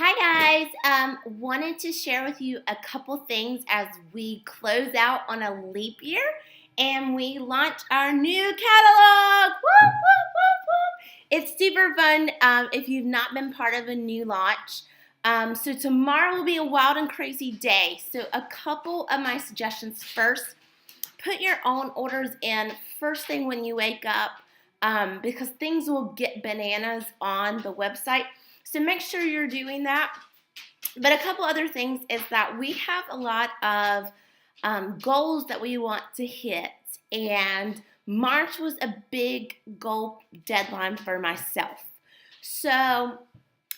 Hi guys, wanted to share with you a couple things as we close out on a leap year and we launch our new catalog. Woo, woo, woo, woo. It's super fun if you've not been part of a new launch. So tomorrow will be a wild and crazy day. So a couple of my suggestions. First, put your own orders in first thing when you wake up because things will get bananas on the website. So make sure you're doing that. But a couple other things is that we have a lot of goals that we want to hit. And March was a big goal deadline for myself. So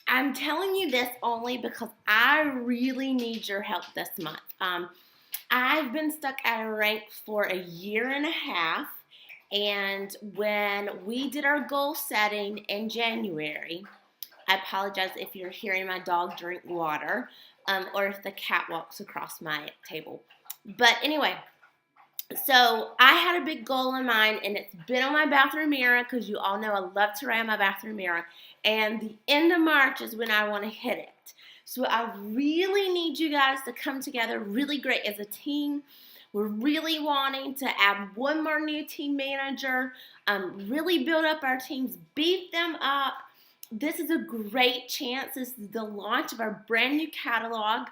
I'm telling you this only because I really need your help this month. I've been stuck at a rank for a year and a half. And when we did our goal setting in January, I apologize if you're hearing my dog drink water or if the cat walks across my table. But anyway, so I had a big goal in mind, and it's been on my bathroom mirror because you all know I love to write on my bathroom mirror. And the end of March is when I want to hit it. So I really need you guys to come together really great as a team. We're really wanting to add one more new team manager, really build up our teams, beef them up. This is a great chance. This is the launch of our brand new catalog.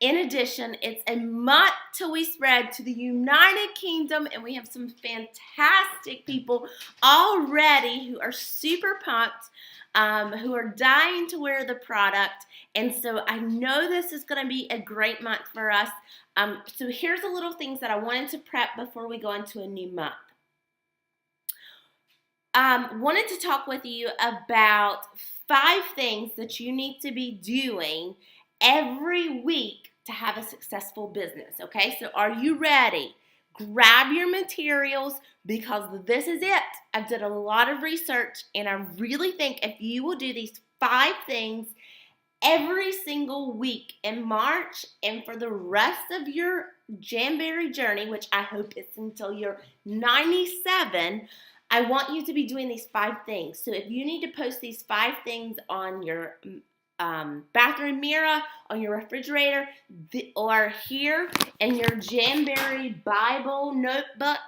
In addition, it's a month till we spread to the United Kingdom, and we have some fantastic people already who are super pumped, who are dying to wear the product. And so I know this is going to be a great month for us. So here's the little things that I wanted to prep before we go into a new month. Wanted to talk with you about 5 things that you need to be doing every week to have a successful business, okay? So are you ready? Grab your materials because this is it. I've done a lot of research, and I really think if you will do these 5 things every single week in March and for the rest of your Jamboree journey, which I hope is until you're 97, I want you to be doing these 5 things. So if you need to post these 5 things on your bathroom mirror, on your refrigerator, or here in your Jamboree Bible notebook,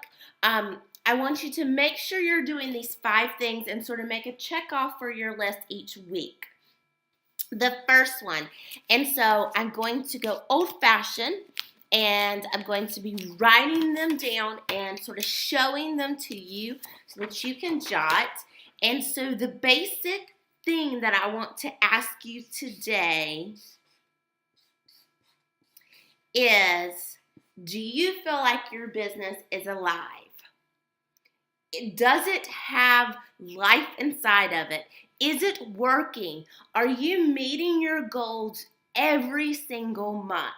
I want you to make sure you're doing these 5 things and sort of make a check off for your list each week. The first one, and so I'm going to go old-fashioned, and I'm going to be writing them down and sort of showing them to you so that you can jot. And so the basic thing that I want to ask you today is, do you feel like your business is alive? Does it have life inside of it? Is it working? Are you meeting your goals every single month?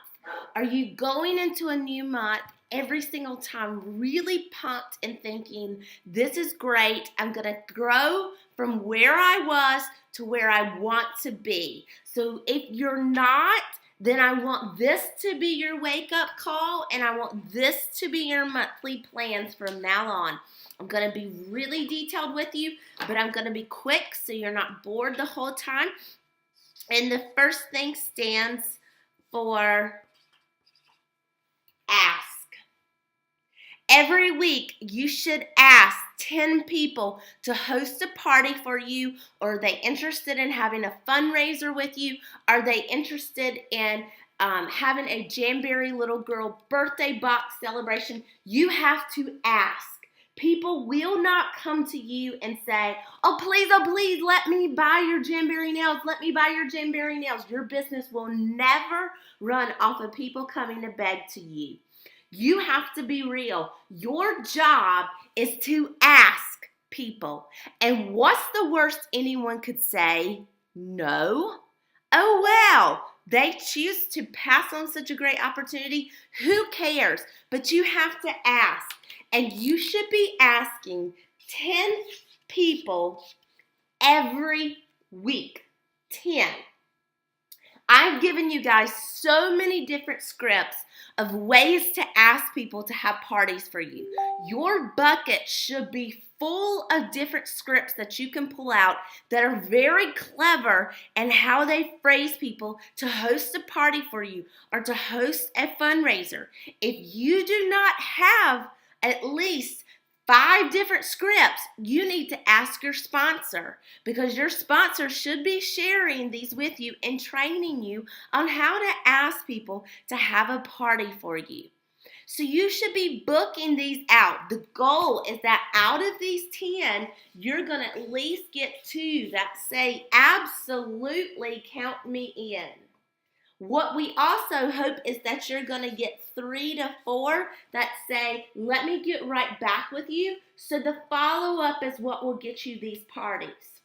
Are you going into a new month every single time really pumped and thinking, this is great, I'm going to grow from where I was to where I want to be? So if you're not, then I want this to be your wake-up call, and I want this to be your monthly plans from now on. I'm going to be really detailed with you, but I'm going to be quick so you're not bored the whole time. And the first thing stands for ask. Every week, you should ask 10 people to host a party for you. Or are they interested in having a fundraiser with you? Are they interested in having a Jamboree little girl birthday box celebration? You have to ask. People will not come to you and say, oh, please, let me buy your Jamboree nails. Let me buy your Jamboree nails. Your business will never run off of people coming to beg to you. You have to be real. Your job is to ask people. And what's the worst anyone could say? No. Oh, well, they choose to pass on such a great opportunity. Who cares? But you have to ask. And you should be asking 10 people every week. 10. I've given you guys so many different scripts of ways to ask people to have parties for you. Your bucket should be full of different scripts that you can pull out that are very clever and how they phrase people to host a party for you or to host a fundraiser. If you do not have at least 5 different scripts, you need to ask your sponsor, because your sponsor should be sharing these with you and training you on how to ask people to have a party for you. So you should be booking these out. The goal is that out of these 10, you're going to at least get 2 that say, absolutely count me in. What we also hope is that you're going to get 3 to 4 that say, let me get right back with you. So the follow-up is what will get you these parties.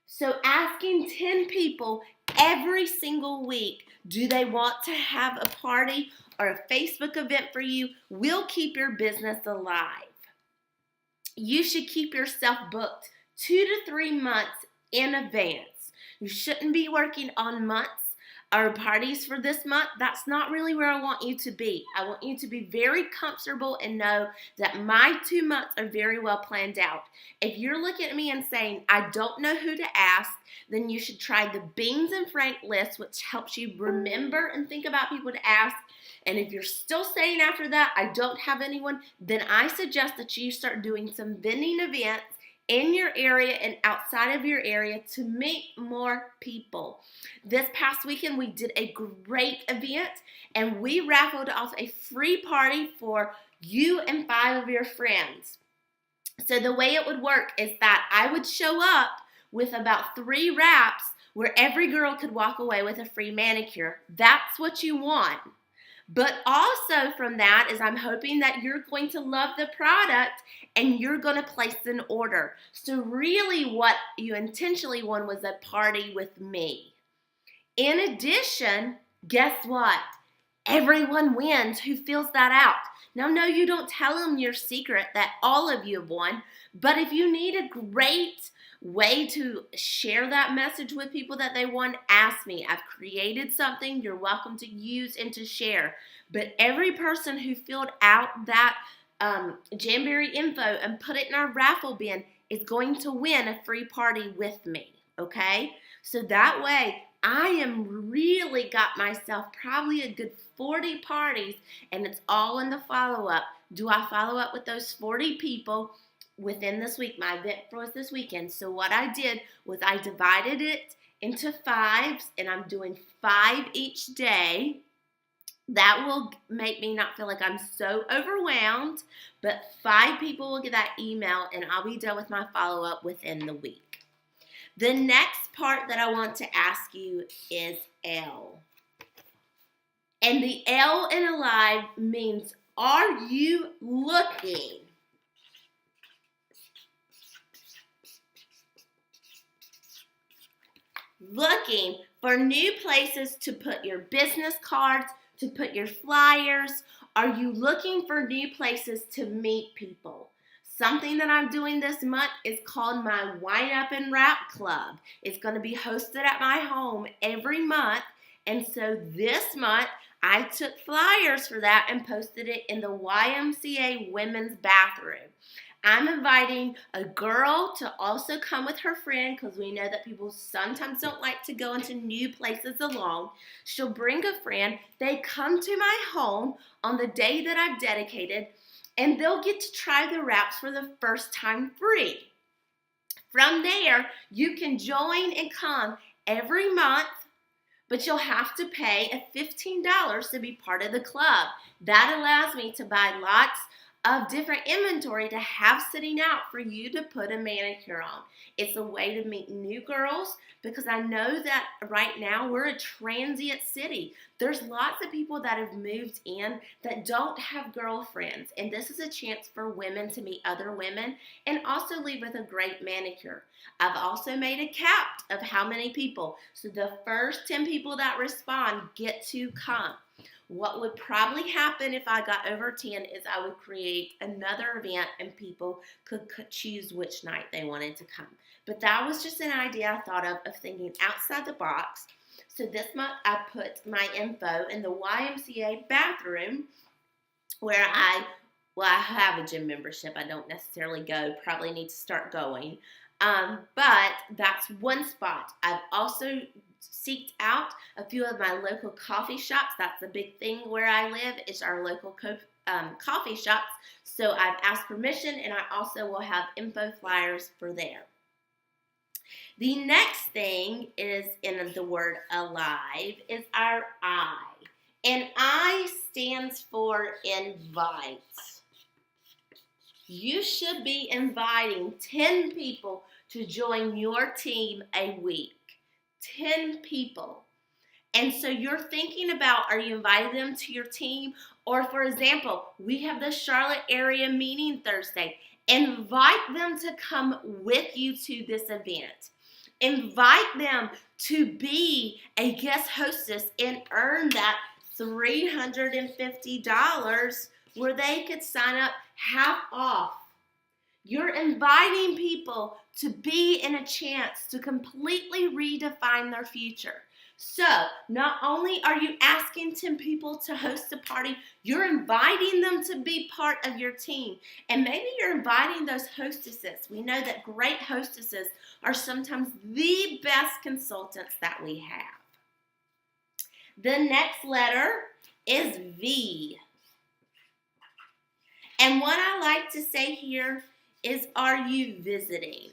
So asking 10 people every single week, do they want to have a party or a Facebook event for you, will keep your business alive. You should keep yourself booked 2 to 3 months in advance. You shouldn't be working on months or parties for this month. That's not really where I want you to be. I want you to be very comfortable and know that my 2 months are very well planned out. If you're looking at me and saying, I don't know who to ask, then you should try the Beans and Frank list, which helps you remember and think about people to ask. And if you're still saying after that, I don't have anyone, then I suggest that you start doing some vending events in your area and outside of your area to meet more people. This past weekend, we did a great event, and we raffled off a free party for you and 5 of your friends. So the way it would work is that I would show up with about 3 wraps where every girl could walk away with a free manicure. That's what you want. But also from that is I'm hoping that you're going to love the product and you're going to place an order. So really what you intentionally won was a party with me. In addition, guess what? Everyone wins who fills that out. Now, no, you don't tell them your secret that all of you have won, but if you need a great way to share that message with people that they won, ask me. I've created something you're welcome to use and to share. But every person who filled out that Jamboree info and put it in our raffle bin is going to win a free party with me, okay? So that way, I am really got myself probably a good 40 parties, and it's all in the follow-up. Do I follow up with those 40 people within this week? My event was this weekend. So what I did was I divided it into 5s, and I'm doing 5 each day. That will make me not feel like I'm so overwhelmed, but 5 people will get that email, and I'll be done with my follow-up within the week. The next part that I want to ask you is L. And the L in alive means, are you looking? Looking for new places to put your business cards, to put your flyers? Are you looking for new places to meet people? Something that I'm doing this month is called my Wine Up and Wrap Club. It's going to be hosted at my home every month. And so this month, I took flyers for that and posted it in the YMCA women's bathroom. I'm inviting a girl to also come with her friend, because we know that people sometimes don't like to go into new places alone. She'll bring a friend. They come to my home on the day that I've dedicated, and they'll get to try the wraps for the first time free. From there, you can join and come every month, but you'll have to pay a $15 to be part of the club. That allows me to buy lots of different inventory to have sitting out for you to put a manicure on. It's a way to meet new girls, because I know that right now we're a transient city. There's lots of people that have moved in that don't have girlfriends, and this is a chance for women to meet other women and also leave with a great manicure. I've also made a cap of how many people. So the first 10 people that respond get to come. What would probably happen if I got over 10 is I would create another event and people could choose which night they wanted to come. But that was just an idea I thought of thinking outside the box. So this month I put my info in the YMCA bathroom where I have a gym membership. I don't necessarily go, probably need to start going. But that's one spot. I've also seeked out a few of my local coffee shops. That's the big thing where I live, is our local coffee shops. So I've asked permission, and I also will have info flyers for there. The next thing is in the word alive is our I. And I stands for invite. You should be inviting 10 people to join your team a week. 10 people. And so you're thinking about, are you inviting them to your team? Or for example, we have the Charlotte area meeting Thursday. Invite them to come with you to this event. Invite them to be a guest hostess and earn that $350 where they could sign up half off. You're inviting people to be in a chance to completely redefine their future. So, not only are you asking 10 people to host a party, you're inviting them to be part of your team. And maybe you're inviting those hostesses. We know that great hostesses are sometimes the best consultants that we have. The next letter is V. And what I like to say here is, are you visiting?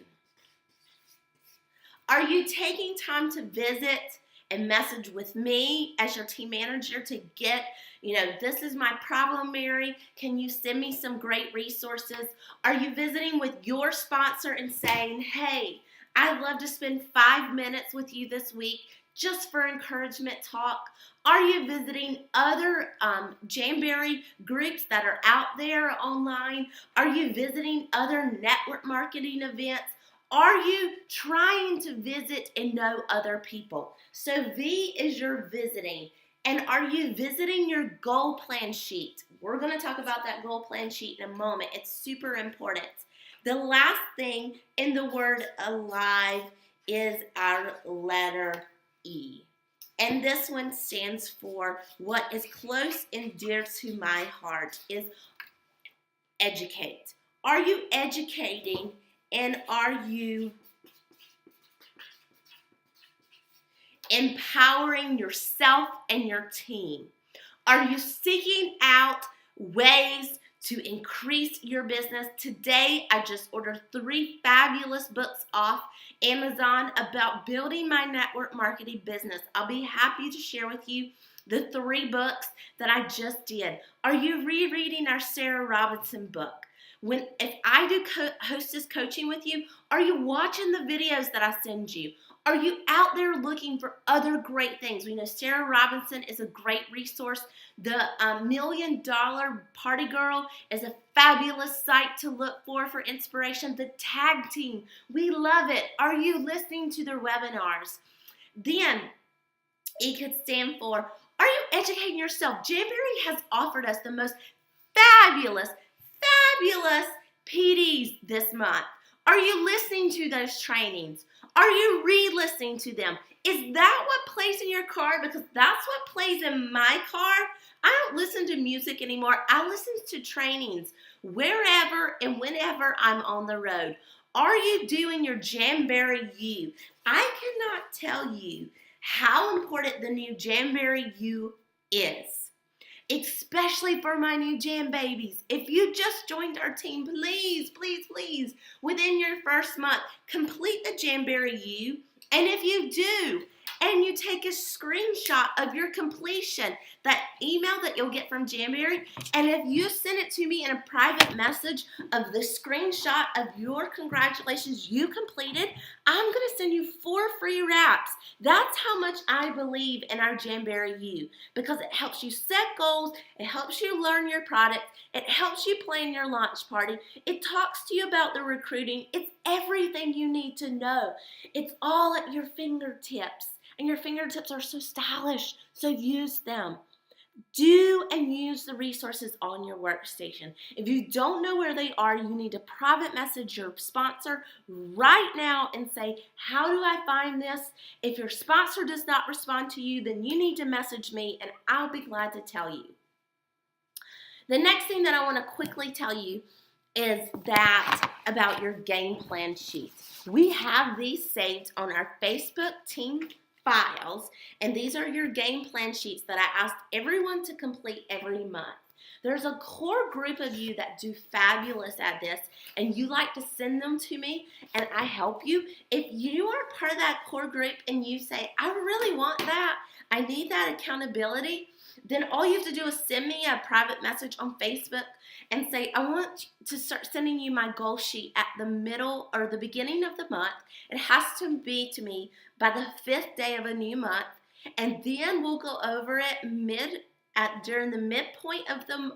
Are you taking time to visit and message with me as your team manager to get, this is my problem, Mary. Can you send me some great resources? Are you visiting with your sponsor and saying, hey, I'd love to spend 5 minutes with you this week just for encouragement talk? Are you visiting other Jamboree groups that are out there online? Are you visiting other network marketing events? Are you trying to visit and know other people? So V is your visiting. And are you visiting your goal plan sheet? We're going to talk about that goal plan sheet in a moment. It's super important. The last thing in the word alive is our letter E. And this one stands for what is close and dear to my heart is educate. Are you educating, and are you empowering yourself and your team? Are you seeking out ways to increase your business? Today, I just ordered 3 fabulous books off Amazon about building my network marketing business. I'll be happy to share with you the 3 books that I just did. Are you rereading our Sarah Robinson book? If I do hostess coaching with you, are you watching the videos that I send you? Are you out there looking for other great things? We know Sarah Robinson is a great resource. The $1 Million Party Girl is a fabulous site to look for inspiration. The Tag Team, we love it. Are you listening to their webinars? Then it could stand for, are you educating yourself? Jamboree has offered us the most fabulous PDs this month. Are you listening to those trainings? Are you re-listening to them? Is that what plays in your car? Because that's what plays in my car. I don't listen to music anymore. I listen to trainings wherever and whenever I'm on the road. Are you doing your Jamboree U? I cannot tell you how important the new Jamboree U is, especially for my new Jam babies. If you just joined our team, please, within your first month, complete the Jamboree U. And if you do, and you take a screenshot of your completion, that email that you'll get from Jamboree, and if you send it to me in a private message of the screenshot of your congratulations you completed, I'm going to send you 4 free wraps. That's how much I believe in our Jamboree U, because it helps you set goals, it helps you learn your product, it helps you plan your launch party, it talks to you about the recruiting, it's everything you need to know. It's all at your fingertips. And your fingertips are so stylish, so use them. do and use the resources on your workstation. If you don't know where they are, you need to private message your sponsor right now and say, how do I find this? If your sponsor does not respond to you, then you need to message me and I'll be glad to tell you. The next thing that I want to quickly tell you is that about your game plan sheets. We have these saved on our Facebook team files, and these are your game plan sheets that I asked everyone to complete every month. There's a core group of you that do fabulous at this, and you like to send them to me, and I help you. If you are part of that core group and you say, I really want that, I need that accountability, then all you have to do is send me a private message on Facebook and say, I want to start sending you my goal sheet at the middle or the beginning of the month. It has to be to me by the 5th day of a new month, and then we'll go over it during the midpoint of the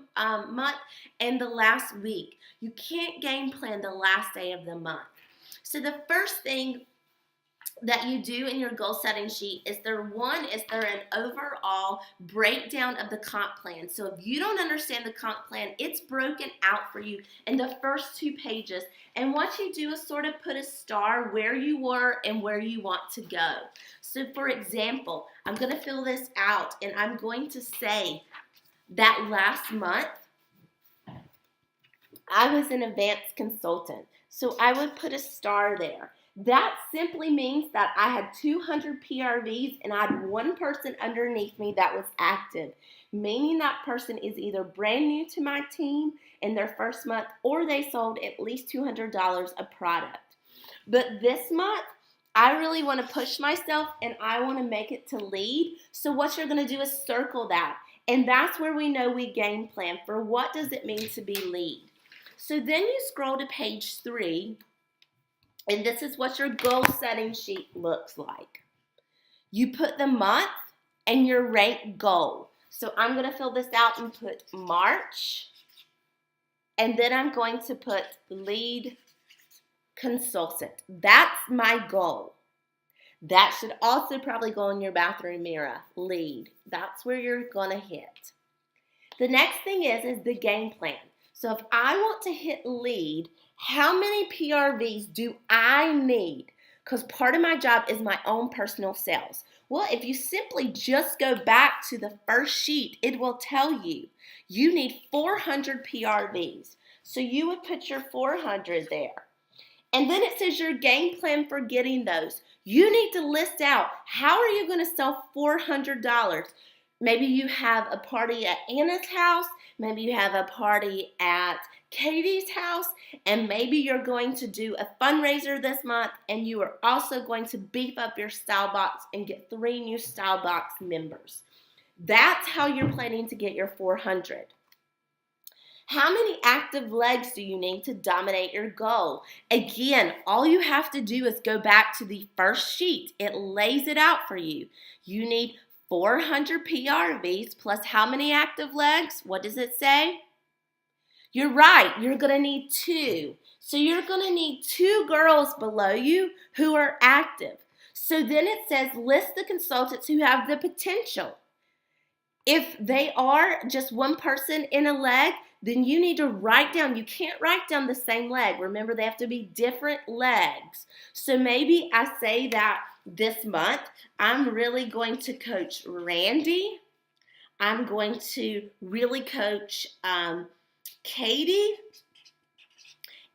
month and the last week. You can't game plan the last day of the month. So the first thing that you do in your goal setting sheet is there an overall breakdown of the comp plan. So if you don't understand the comp plan, it's broken out for you in the first 2 pages. And what you do is sort of put a star where you were and where you want to go. So for example, I'm going to fill this out and I'm going to say that last month I was an advanced consultant. So I would put a star there. That simply means that I had 200 PRVs and I had one person underneath me that was active, meaning that person is either brand new to my team in their first month or they sold at least $200 of product. But this month, I really want to push myself and I want to make it to lead. So what you're going to do is circle that. And that's where we know we game plan for what does it mean to be lead. So then you scroll to page 3. And this is what your goal setting sheet looks like. You put the month and your rank goal. So I'm going to fill this out and put March. And then I'm going to put lead consultant. That's my goal. That should also probably go in your bathroom mirror. Lead. That's where you're going to hit. The next thing is the game plan. So if I want to hit lead, how many PRVs do I need? Because part of my job is my own personal sales. Well, if you simply just go back to the first sheet, it will tell you you need 400 PRVs. So you would put your 400 there. And then it says your game plan for getting those. You need to list out how are you going to sell $400. Maybe you have a party at Anna's house. Maybe you have a party at Katie's house. And maybe you're going to do a fundraiser this month. And you are also going to beef up your Style Box and get 3 new Style Box members. That's how you're planning to get your 400. How many active legs do you need to dominate your goal? Again, all you have to do is go back to the first sheet. It lays it out for you. You need 400 PRVs plus how many active legs? What does it say? You're right, you're going to need 2. So you're going to need 2 girls below you who are active. So then it says list the consultants who have the potential. If they are just one person in a leg, then you need to write down. You can't write down the same leg. Remember, they have to be different legs. So maybe I say that this month, I'm really going to coach Randy. I'm going to really coach Katie.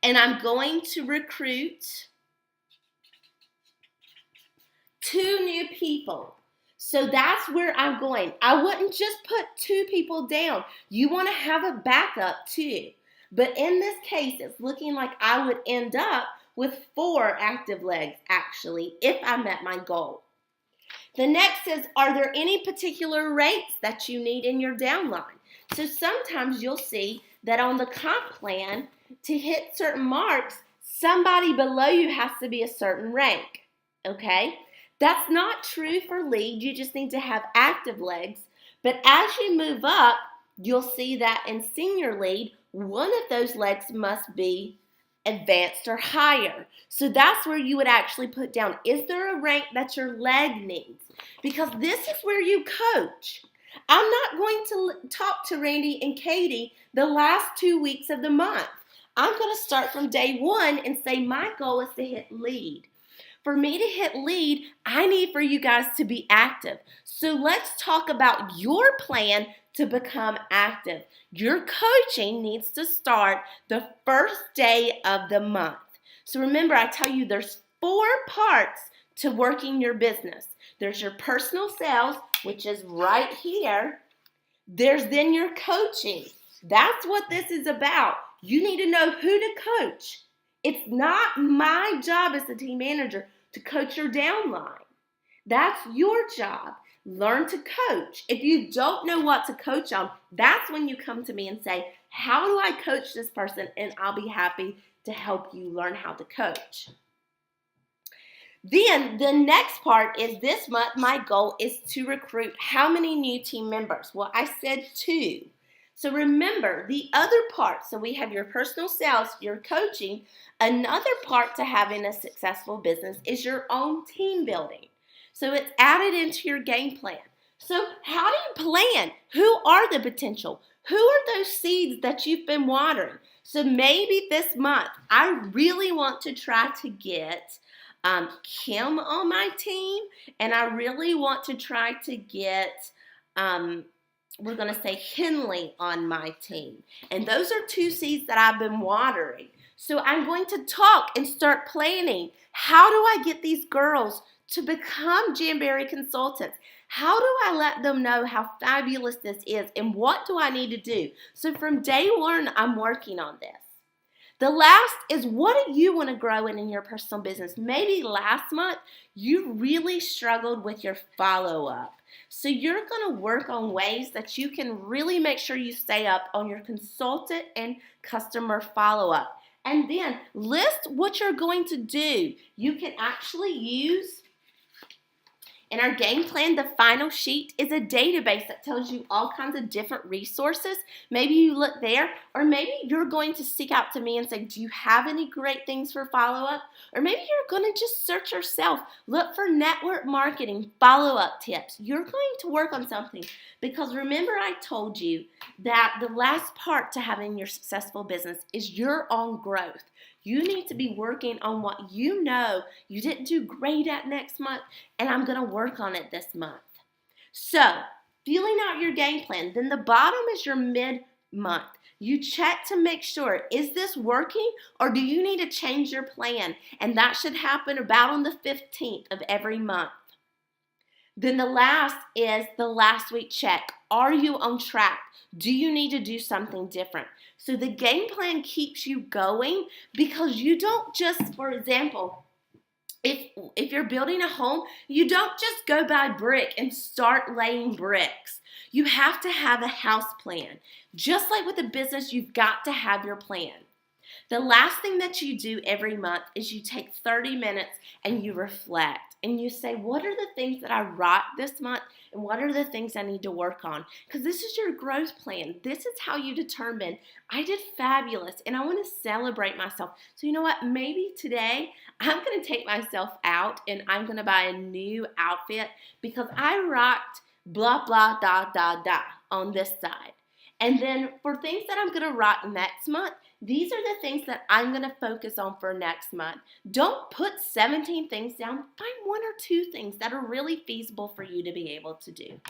And I'm going to recruit 2 new people. So that's where I'm going. I wouldn't just put 2 people down. You want to have a backup too. But in this case, it's looking like I would end up with 4 active legs actually if I met my goal. The next is, are there any particular rates that you need in your downline? So sometimes you'll see that on the comp plan, to hit certain marks, somebody below you has to be a certain rank, okay? That's not true for lead. You just need to have active legs. But as you move up, you'll see that in senior lead, one of those legs must be advanced or higher. So that's where you would actually put down, is there a rank that your leg needs? Because this is where you coach. I'm not going to talk to Randy and Katie the last 2 weeks of the month. I'm going to start from day one and say my goal is to hit lead. For me to hit lead, I need for you guys to be active. So let's talk about your plan to become active. Your coaching needs to start the first day of the month. So remember, I tell you there's 4 parts to working your business. There's your personal sales, which is right here. There's then your coaching. That's what this is about. You need to know who to coach. It's not my job as the team manager to coach your downline. That's your job. Learn to coach. If you don't know what to coach on, that's when you come to me and say, how do I coach this person? And I'll be happy to help you learn how to coach. Then the next part is this month, my goal is to recruit how many new team members? Well, I said 2. So remember the other part. So we have your personal sales, your coaching. Another part to having a successful business is your own team building. So it's added into your game plan. So how do you plan? Who are the potential? Who are those seeds that you've been watering? So maybe this month, I really want to try to get Kim on my team, and I really want to try to get, we're going to say Henley on my team. And those are 2 seeds that I've been watering. So I'm going to talk and start planning. How do I get these girls to become Jamboree consultants? How do I let them know how fabulous this is, and what do I need to do? So from day one, I'm working on this. The last is, what do you want to grow in your personal business? Maybe last month you really struggled with your follow-up. So you're going to work on ways that you can really make sure you stay up on your consultant and customer follow-up. And then list what you're going to do. You can actually use, in our game plan, the final sheet is a database that tells you all kinds of different resources. Maybe you look there, or maybe you're going to seek out to me and say, do you have any great things for follow-up? Or maybe you're going to just search yourself. Look for network marketing follow-up tips. You're going to work on something, because remember I told you that the last part to having your successful business is your own growth. You need to be working on what you know you didn't do great at next month, and I'm going to work on it this month. So, feeling out your game plan. Then the bottom is your mid-month. You check to make sure, is this working, or do you need to change your plan? And that should happen about on the 15th of every month. Then the last is the last week check. Are you on track? Do you need to do something different? So the game plan keeps you going, because you don't just, for example, if you're building a home, you don't just go buy brick and start laying bricks. You have to have a house plan. Just like with a business, you've got to have your plan. The last thing that you do every month is you take 30 minutes and you reflect. And you say, what are the things that I rocked this month, and what are the things I need to work on? Because this is your growth plan. This is how you determine, I did fabulous and I want to celebrate myself. So you know what? Maybe today I'm going to take myself out and I'm going to buy a new outfit because I rocked blah, blah, da, da, da on this side. And then for things that I'm going to rock next month, these are the things that I'm going to focus on for next month. Don't put 17 things down. Find 1 or 2 things that are really feasible for you to be able to do.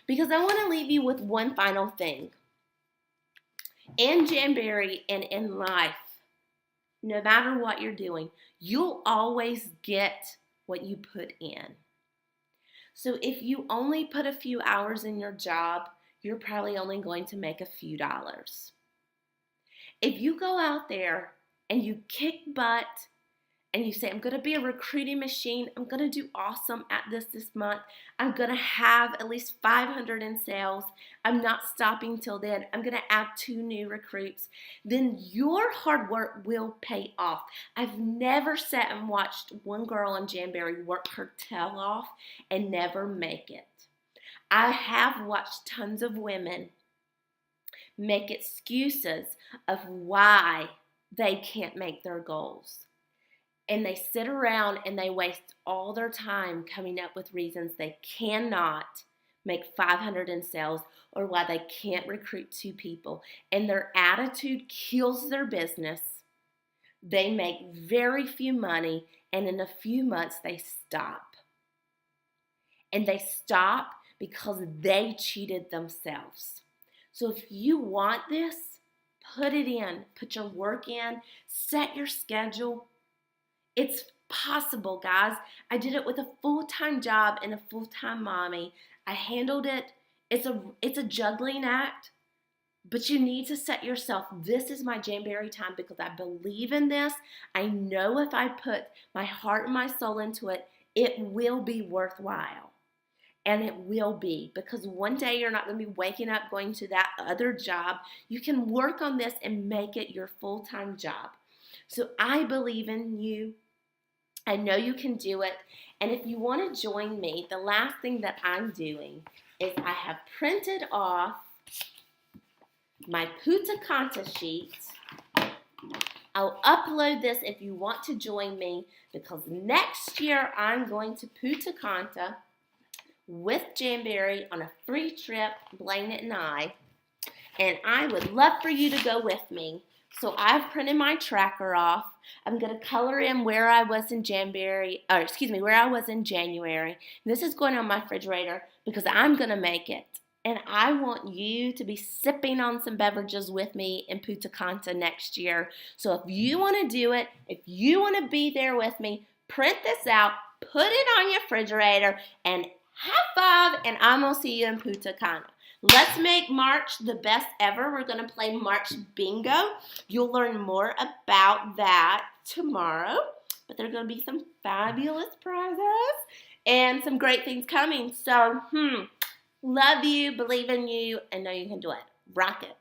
Because I want to leave you with one final thing. In Jamboree and in life, no matter what you're doing, you'll always get what you put in. So if you only put a few hours in your job, you're probably only going to make a few dollars. If you go out there and you kick butt and you say, I'm going to be a recruiting machine, I'm going to do awesome at this month, I'm going to have at least 500 in sales, I'm not stopping till then, I'm going to add 2 new recruits, then your hard work will pay off. I've never sat and watched one girl on Jamboree work her tail off and never make it. I have watched tons of women make excuses of why they can't make their goals. And they sit around and they waste all their time coming up with reasons they cannot make 500 in sales, or why they can't recruit 2 people, and their attitude kills their business. They make very few money, and in a few months they stop. And they stop because they cheated themselves. So if you want this, put it in, put your work in, set your schedule. It's possible, guys. I did it with a full-time job and a full-time mommy. I handled it. It's a juggling act, but you need to set yourself, this is my Jamboree time because I believe in this. I know if I put my heart and my soul into it, it will be worthwhile. And it will be, because one day you're not going to be waking up going to that other job. You can work on this and make it your full-time job. So I believe in you. I know you can do it. And if you want to join me, the last thing that I'm doing is I have printed off my Punta Cana sheet. I'll upload this if you want to join me, because next year I'm going to Punta Cana with Jamboree on a free trip, Blaine and I. And I would love for you to go with me. So I've printed my tracker off. I'm going to color in where I was in where I was in January. This is going on my refrigerator because I'm going to make it. And I want you to be sipping on some beverages with me in Punta Cana next year. So if you want to do it, if you want to be there with me, print this out, put it on your refrigerator, and high five, and I'm going to see you in Punta Cana. Let's make March the best ever. We're going to play March Bingo. You'll learn more about that tomorrow. But there are going to be some fabulous prizes and some great things coming. So, love you, believe in you, and know you can do it. Rock it.